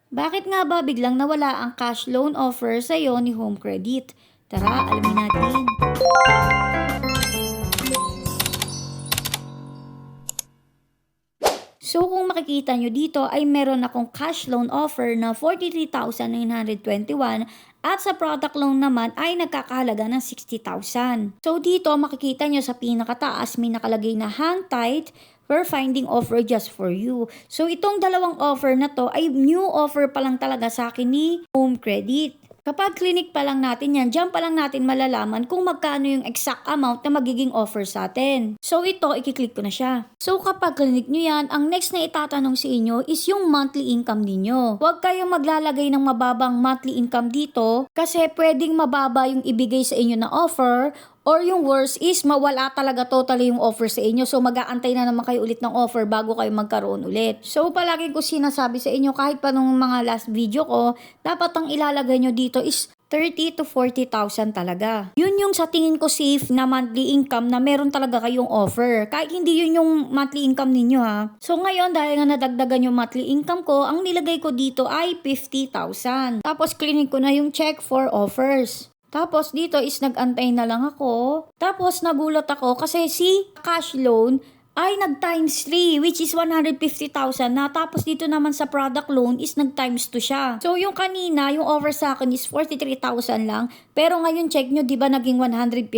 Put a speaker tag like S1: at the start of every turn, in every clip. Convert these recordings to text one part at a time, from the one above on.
S1: Bakit nga ba biglang nawala ang cash loan offer sa'yo ni Home Credit? Tara, alamin natin. So kung makikita nyo dito ay meron akong cash loan offer na 43,921 at sa product loan naman ay nagkakahalaga ng 60,000. So dito makikita nyo sa pinakataas may nakalagay na hang tight, we're finding offer just for you. So itong dalawang offer na to ay new offer pa lang talaga sa akin ni Home Credit. Kapag clinic pa lang natin yan, dyan pa lang natin malalaman kung magkano yung exact amount na magiging offer sa atin. So ito, ikiklik ko na siya. So kapag clinic nyo yan, ang next na itatanong sa inyo is yung monthly income ninyo. Huwag kayong maglalagay ng mababang monthly income dito kasi pwedeng mababa yung ibigay sa inyo na offer. Or yung worst is mawala talaga totally yung offer sa inyo. So mag-aantay na naman kayo ulit ng offer bago kayo magkaroon ulit. So palagi ko sinasabi sa inyo kahit pa nung mga last video ko, dapat ang ilalagay nyo dito is 30 to 40,000 talaga. Yun yung sa tingin ko safe na monthly income na meron talaga kayong offer. Kahit hindi yun yung monthly income ninyo ha. So ngayon dahil nga nadagdagan yung monthly income ko, ang nilagay ko dito ay 50,000. Tapos clinic ko na yung check for offers. Tapos dito is nag-antay na lang ako. Tapos nagulat ako kasi si cash loan ay nag times 3 which is 150,000 na. Tapos dito naman sa product loan is nag times 2 siya. So yung kanina, yung offer sa akin is 43,000 lang. Pero ngayon check nyo, di ba naging 150,000?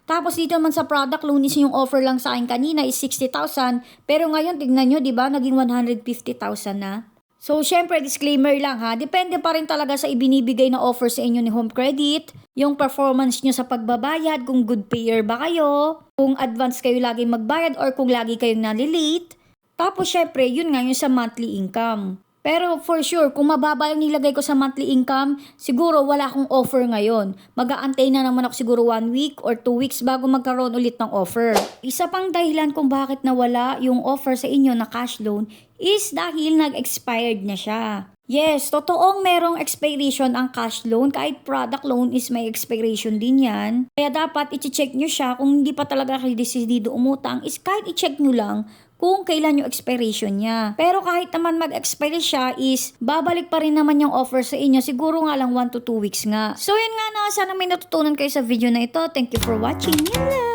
S1: Tapos dito naman sa product loan is yung offer lang sa akin kanina is 60,000. Pero ngayon tignan nyo, di ba naging 150,000 na. So, syempre, disclaimer lang ha, depende pa rin talaga sa ibinibigay na offer sa inyo ni Home Credit, yung performance nyo sa pagbabayad, kung good payer ba kayo, kung advance kayo lagi magbayad or kung lagi kayong nalilate. Tapos, syempre, yun nga yung sa monthly income. Pero for sure, kung mababa yung nilagay ko sa monthly income, siguro wala akong offer ngayon. Mag-aantay na naman ako siguro 1 week or 2 weeks bago magkaroon ulit ng offer. Isa pang dahilan kung bakit nawala yung offer sa inyo na cash loan is dahil nag-expired na siya. Yes, totoong merong expiration ang cash loan. Kahit product loan is may expiration din yan. Kaya dapat i-check nyo siya kung hindi pa talaga kayo decidido umutang is kahit i-check nyo lang kung kailan yung expiration niya. Pero kahit naman mag-expire siya is babalik pa rin naman yung offer sa inyo. Siguro nga lang 1 to 2 weeks nga. So yun nga na, sana may natutunan kayo sa video na ito. Thank you for watching. Yun lang!